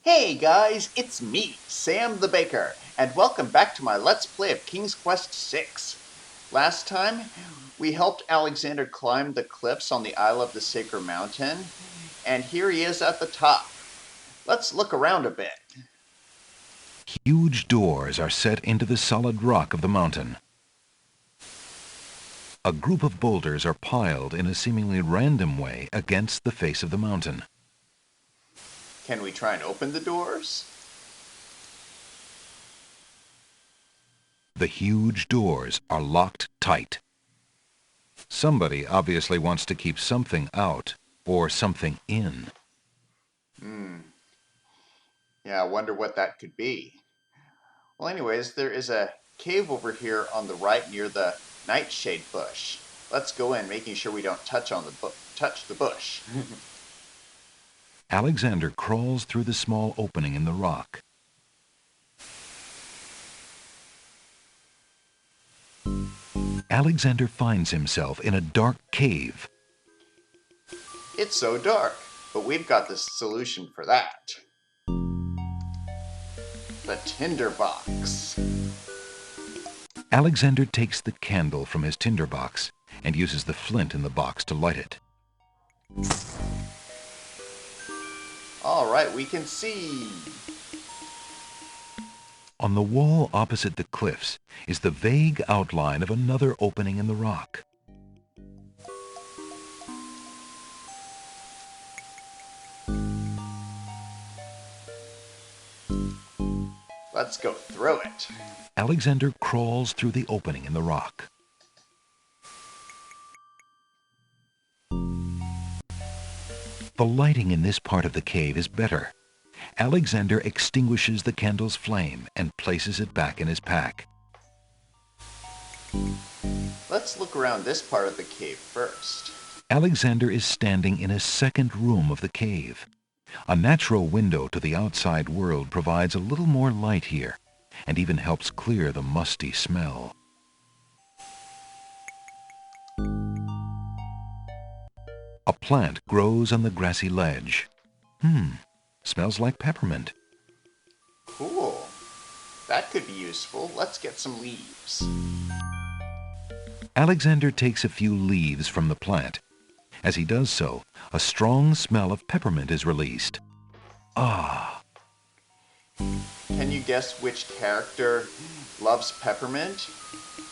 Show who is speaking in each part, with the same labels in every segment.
Speaker 1: Hey guys, it's me, Sam the Baker, and welcome back to my Let's Play of King's Quest VI. Last time, we helped Alexander climb the cliffs on the Isle of the Sacred Mountain, and here he is at the top. Let's look around a bit.
Speaker 2: Huge doors are set into the solid rock of the mountain. A group of boulders are piled in a seemingly random way against the face of the mountain.
Speaker 1: Can we try and open the doors?
Speaker 2: The huge doors are locked tight. Somebody obviously wants to keep something out or something in.
Speaker 1: Yeah, I wonder what that could be. Well, anyways, there is a cave over here on the right near the nightshade bush. Let's go in, making sure we don't touch the bush.
Speaker 2: Alexander crawls through the small opening in the rock. Alexander finds himself in a dark cave.
Speaker 1: It's so dark, but we've got the solution for that. The tinderbox.
Speaker 2: Alexander takes the candle from his tinderbox and uses the flint in the box to light it.
Speaker 1: All right, we can see.
Speaker 2: On the wall opposite the cliffs is the vague outline of another opening in the rock.
Speaker 1: Let's go through it.
Speaker 2: Alexander crawls through the opening in the rock. The lighting in this part of the cave is better. Alexander extinguishes the candle's flame and places it back in his pack.
Speaker 1: Let's look around this part of the cave first.
Speaker 2: Alexander is standing in a second room of the cave. A natural window to the outside world provides a little more light here, and even helps clear the musty smell. A plant grows on the grassy ledge. Smells like peppermint.
Speaker 1: Cool. That could be useful. Let's get some leaves.
Speaker 2: Alexander takes a few leaves from the plant. As he does so, a strong smell of peppermint is released. Ah!
Speaker 1: Can you guess which character loves peppermint?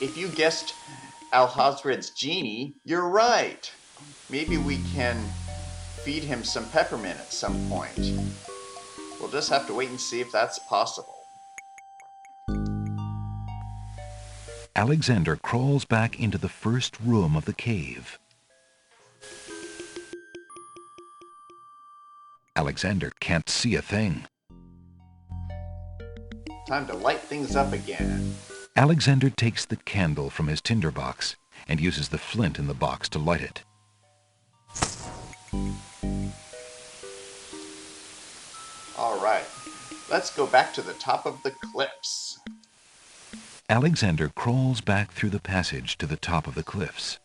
Speaker 1: If you guessed Alhazred's genie, you're right. Maybe we can feed him some peppermint at some point. We'll just have to wait and see if that's possible.
Speaker 2: Alexander crawls back into the first room of the cave. Alexander can't see a thing.
Speaker 1: Time to light things up again.
Speaker 2: Alexander takes the candle from his tinderbox and uses the flint in the box to light it.
Speaker 1: All right, let's go back to the top of the cliffs.
Speaker 2: Alexander crawls back through the passage to the top of the cliffs.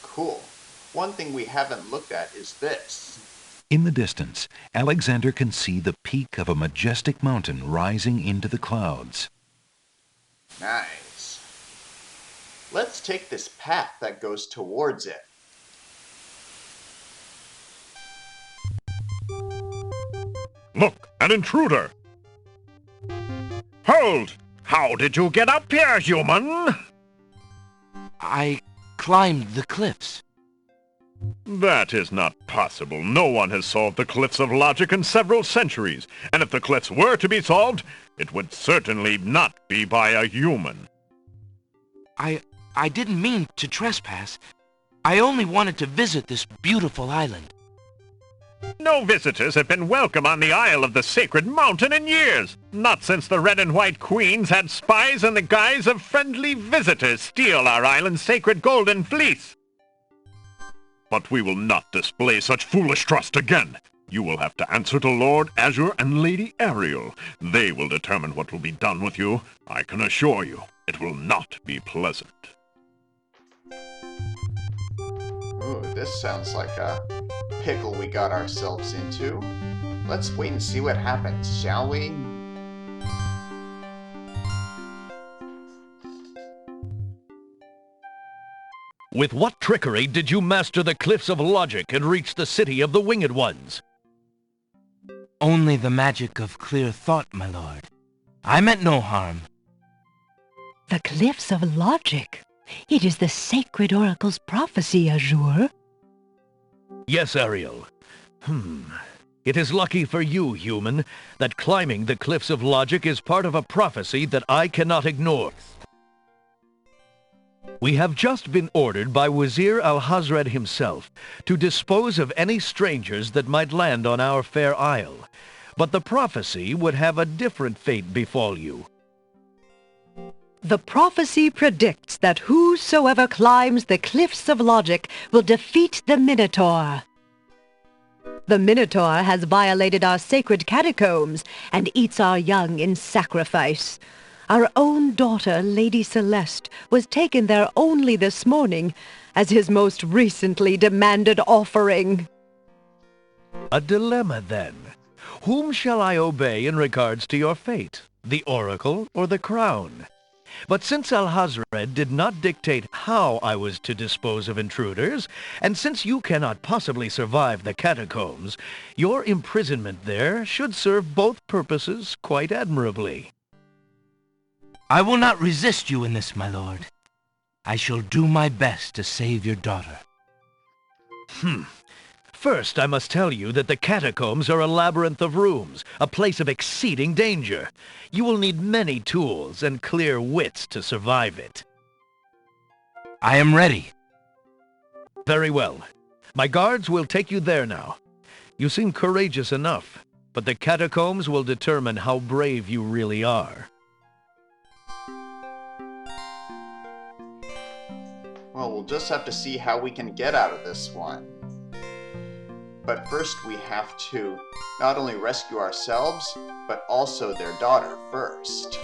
Speaker 1: Cool. One thing we haven't looked at is this.
Speaker 2: In the distance, Alexander can see the peak of a majestic mountain rising into the clouds.
Speaker 1: Nice. Let's take this path that goes towards it.
Speaker 3: Look, an intruder! Hold! How did you get up here, human?
Speaker 4: I climbed the cliffs.
Speaker 3: That is not possible. No one has solved the cliffs of logic in several centuries, and if the cliffs were to be solved, it would certainly not be by a human.
Speaker 4: I didn't mean to trespass. I only wanted to visit this beautiful island.
Speaker 3: No visitors have been welcome on the Isle of the Sacred Mountain in years, not since the Red and White Queens had spies in the guise of friendly visitors steal our island's sacred golden fleece. But we will not display such foolish trust again. You will have to answer to Lord Azure and Lady Ariel. They will determine what will be done with you. I can assure you, it will not be pleasant.
Speaker 1: Ooh, this sounds like a pickle we got ourselves into. Let's wait and see what happens, shall we?
Speaker 5: With what trickery did you master the cliffs of logic and reach the city of the Winged Ones?
Speaker 4: Only the magic of clear thought, my lord. I meant no harm.
Speaker 6: The cliffs of logic. It is the sacred oracle's prophecy, Azure.
Speaker 5: Yes, Ariel. It is lucky for you, human, that climbing the cliffs of logic is part of a prophecy that I cannot ignore. We have just been ordered by Wazir Alhazred himself to dispose of any strangers that might land on our fair isle. But the prophecy would have a different fate befall you.
Speaker 6: The prophecy predicts that whosoever climbs the cliffs of logic will defeat the Minotaur. The Minotaur has violated our sacred catacombs and eats our young in sacrifice. Our own daughter, Lady Celeste, was taken there only this morning as his most recently demanded offering.
Speaker 5: A dilemma, then. Whom shall I obey in regards to your fate, the oracle or the crown? But since Alhazred did not dictate how I was to dispose of intruders, and since you cannot possibly survive the catacombs, your imprisonment there should serve both purposes quite admirably.
Speaker 4: I will not resist you in this, my lord. I shall do my best to save your daughter.
Speaker 5: First, I must tell you that the catacombs are a labyrinth of rooms, a place of exceeding danger. You will need many tools and clear wits to survive it.
Speaker 4: I am ready.
Speaker 5: Very well. My guards will take you there now. You seem courageous enough, but the catacombs will determine how brave you really are.
Speaker 1: Well, we'll just have to see how we can get out of this one. But first we have to not only rescue ourselves, but also their daughter first.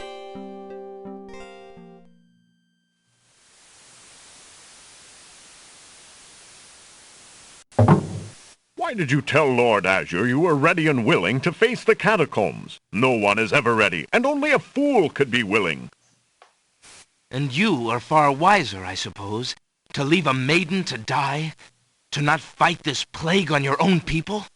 Speaker 3: Why did you tell Lord Azure you were ready and willing to face the catacombs? No one is ever ready, and only a fool could be willing.
Speaker 4: And you are far wiser, I suppose, to leave a maiden to die? To not fight this plague on your own people?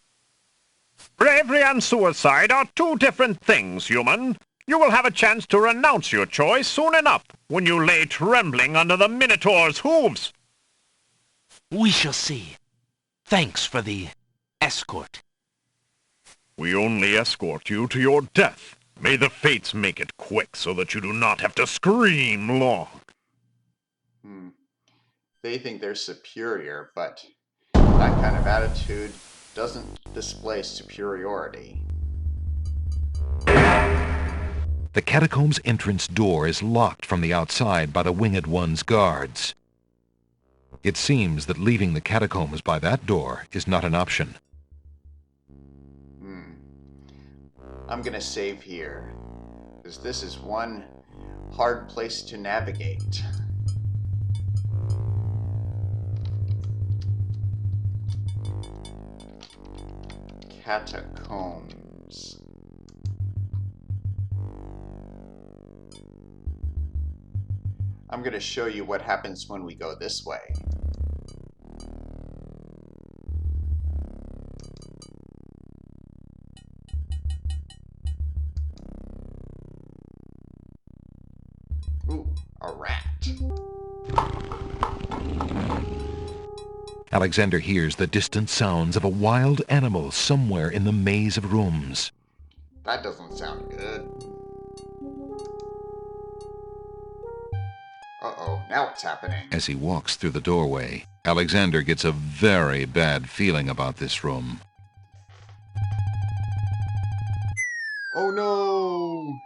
Speaker 3: Bravery and suicide are two different things, human. You will have a chance to renounce your choice soon enough, when you lay trembling under the Minotaur's hooves.
Speaker 4: We shall see. Thanks for the escort.
Speaker 3: We only escort you to your death. May the fates make it quick so that you do not have to scream long.
Speaker 1: They think they're superior, but that kind of attitude doesn't display superiority.
Speaker 2: The catacomb's entrance door is locked from the outside by the Winged One's guards. It seems that leaving the catacombs by that door is not an option.
Speaker 1: I'm gonna save here, because this is one hard place to navigate. Catacombs. I'm going to show you what happens when we go this way. Ooh, a rat.
Speaker 2: Alexander hears the distant sounds of a wild animal somewhere in the maze of rooms.
Speaker 1: That doesn't sound good. Uh-oh, now what's happening?
Speaker 2: As he walks through the doorway, Alexander gets a very bad feeling about this room.
Speaker 1: Oh no!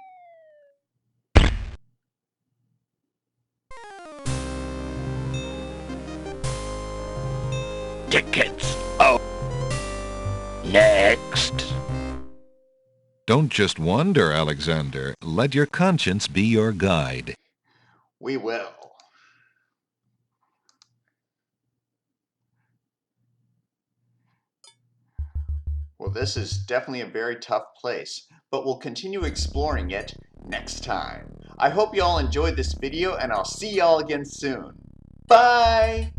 Speaker 5: Tickets. Oh. Next.
Speaker 2: Don't just wander, Alexander. Let your conscience be your guide.
Speaker 1: We will. Well, this is definitely a very tough place, but we'll continue exploring it next time. I hope you all enjoyed this video, and I'll see y'all again soon. Bye!